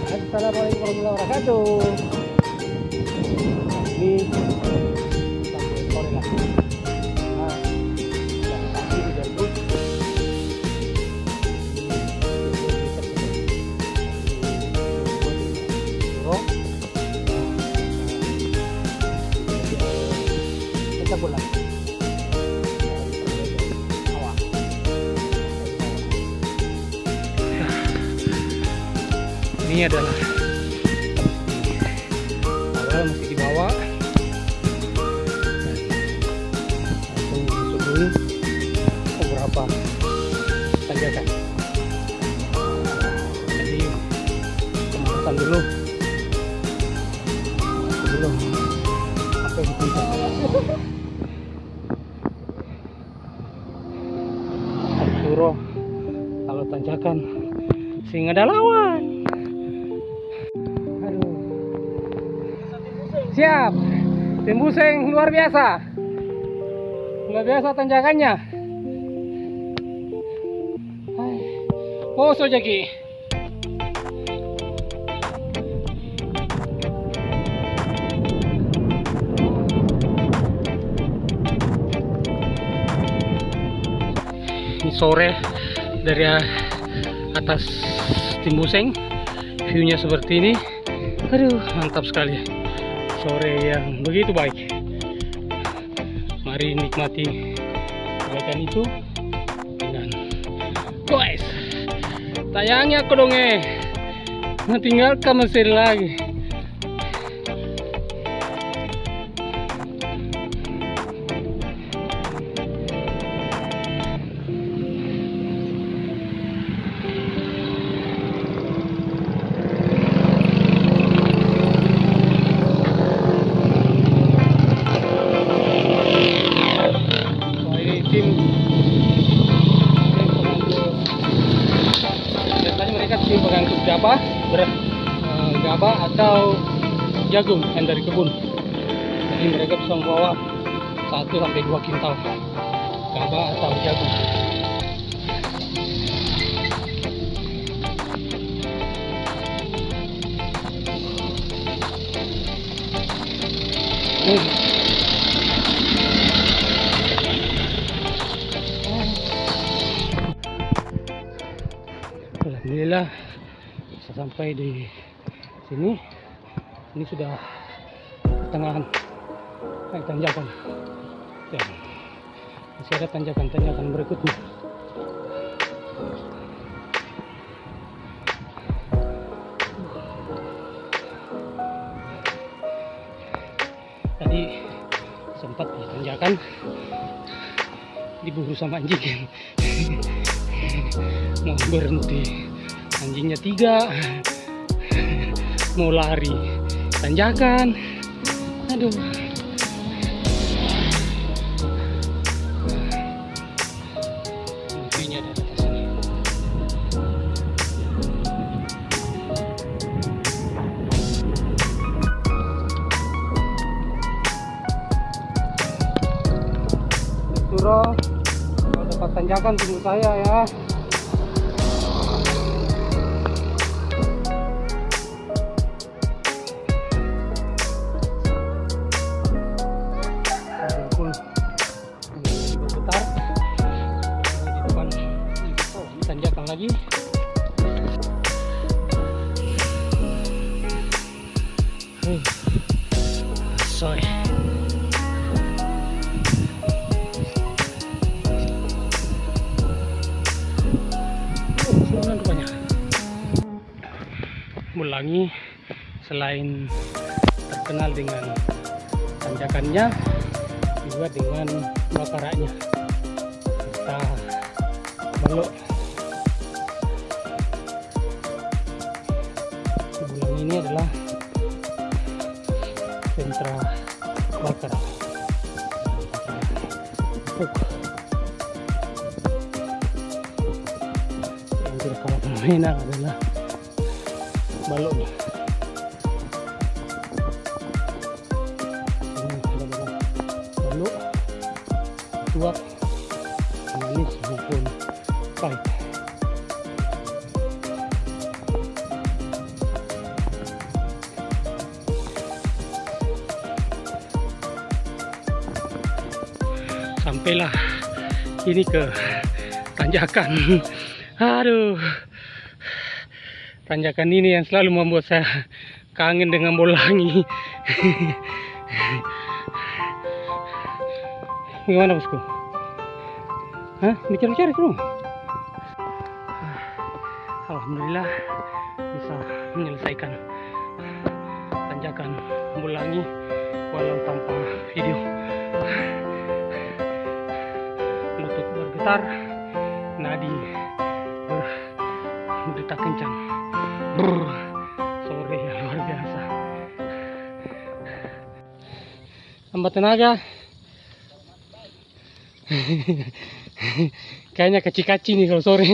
Assalamualaikum warahmatullahi wabarakatuh. Ini sampai sore lah. Nah, yang tadi udah tuh. Kita pulang. Ini adalah awal masih di bawah, langsung disuguhi beberapa tanjakan. Jadi pemanasan dulu sebelum sampai di puncak. Suruh kalau tanjakan sing ada lawan. Siap, tim buseng luar biasa tanjakannya. Oh sojaki. Ini sore dari atas tim buseng, viewnya seperti ini. Aduh, mantap sekali. Sore yang begitu baik. Mari nikmati kebaikan itu dengan guys. Tayangnya kodonge meninggalkan Mesir lagi. Pengangkut gabah atau jagung yang dari kebun. Jadi mereka bisa membawa 1 sampai 2 kintal gabah atau jagung. Alhamdulillah bisa sampai di sini. Ini sudah pertengahan naik tanjakan. Dan masih ada tanjakan-tanjakan berikutnya. Tadi sempat di tanjakan diburu sama anjing. Mau berhenti, anjingnya 3, mau lari tanjakan. Aduh, mungkinnya dari atas sini. Turo, kalau dapat tanjakan tunggu saya ya. Tanjakan lagi. Sorry. Rupanya. Bulangi selain terkenal dengan tanjakannya, juga dengan bakarannya. Kita belok. Bulangi ini adalah sentra bakar. Yang tidak kalah fenomenal adalah baloknya. Ini adalah balok kuat, manis maupun pahit. Sampailah ini ke tanjakan. Aduh, tanjakan ini yang selalu membuat saya kangen dengan Bolangi. Gimana bosku? Hah? Dicari-cari tuh. Alhamdulillah bisa menyelesaikan tanjakan Bolangi walau tanpa video. Lutut bergetar, nadi berdetak kencang. Sore yang luar biasa. Tambah tenaga. Kayaknya kaci-kaci nih kalau sore.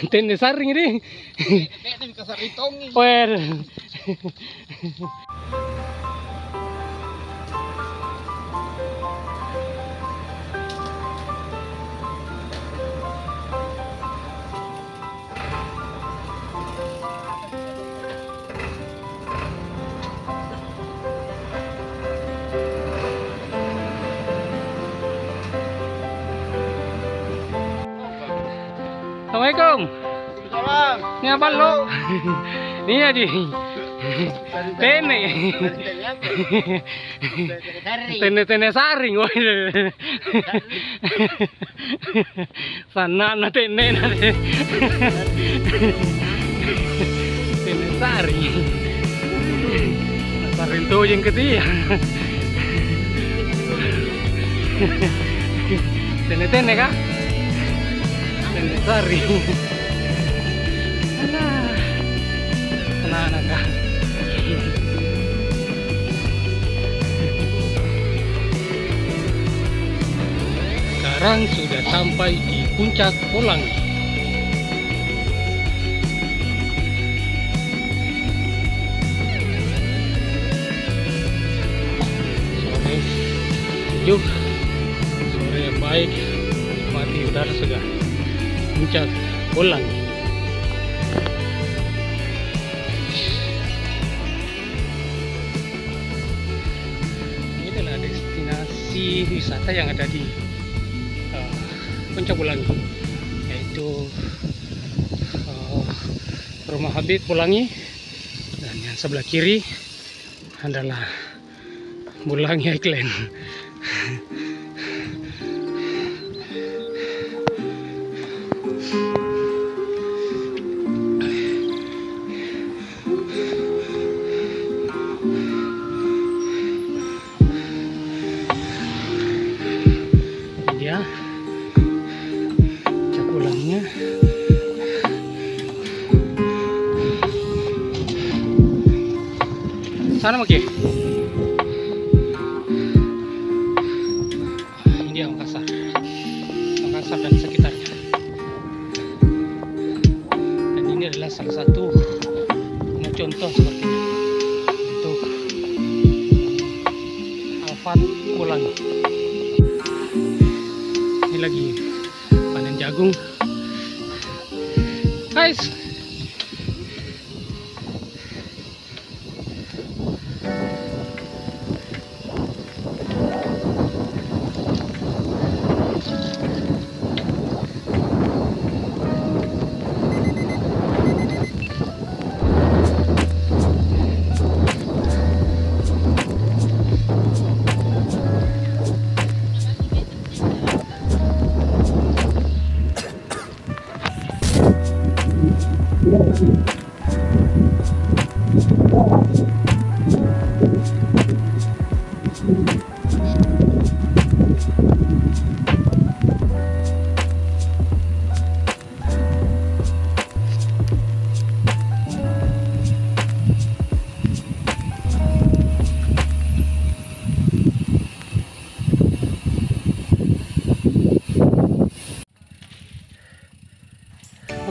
Tenda saring ini. Assalamualaikum. Ini apa lo? Ini aja. Tene saring. Sana na tene saring. Saring tuh yang ketiga. Tene kah? Sari. Anak-anak kah? Sekarang sudah sampai di puncak Bolangi. Sore sejuk, sore yang baik, nikmati udara segar. Puncak Bolangi. Ini adalah destinasi wisata yang ada di Puncak Bolangi, yaitu Rumah Habib Bolangi, dan yang sebelah kiri adalah Bolangi Highland. Puncak Bolanginya. Sana Maki. Ini dia Makassar dan sekitarnya. Dan ini adalah salah satu contoh sepertinya untuk Alfat Bolangi. Ini lagi panen jagung, guys.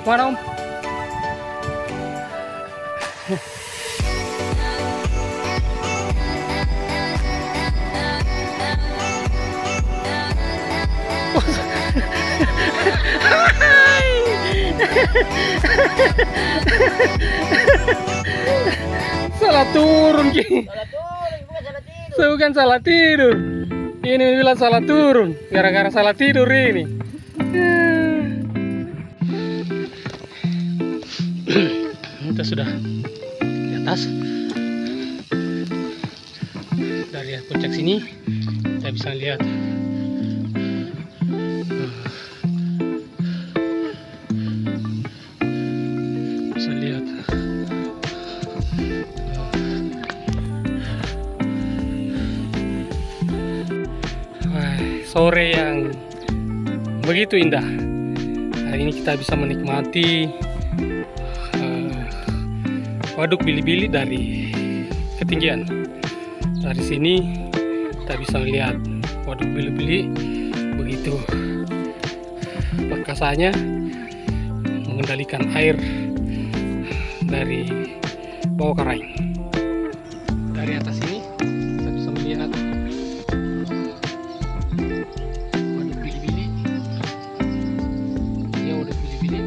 Kemana Om? salah turun Ki. Salah turun, bukan salah tidur. Saya bukan salah tidur. Ini bilang salah turun. Gara-gara salah tidur ini. Kita sudah di atas. Dari puncak sini kita bisa lihat sore yang begitu indah. Hari ini kita bisa menikmati Waduk Bili-Bili dari ketinggian. Dari sini kita bisa melihat Waduk Bili-Bili begitu perkasanya mengendalikan air dari bawah karang. Dari atas ini kita bisa melihat Waduk Bili-Bili. Ini Waduk Bili-Bili.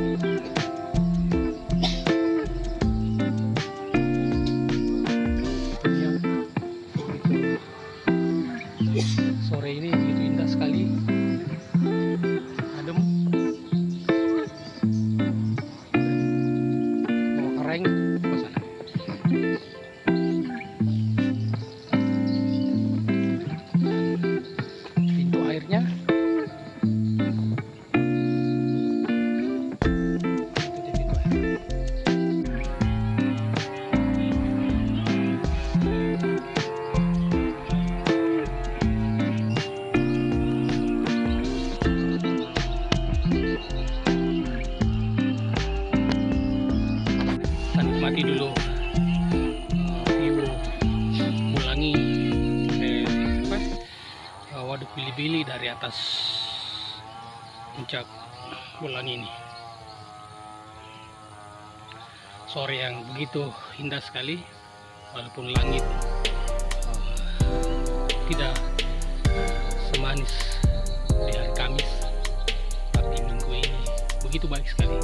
Sore ini begitu indah sekali, adem, bawah karang ke sana. Pintu airnya itu pintu air. Nikmati dulu view Mulangi Waduk Bili-Bili dari atas puncak Mulangi ini. Sore yang begitu indah sekali, walaupun langit tidak semanis di hari Kamis, tapi minggu ini begitu baik sekali.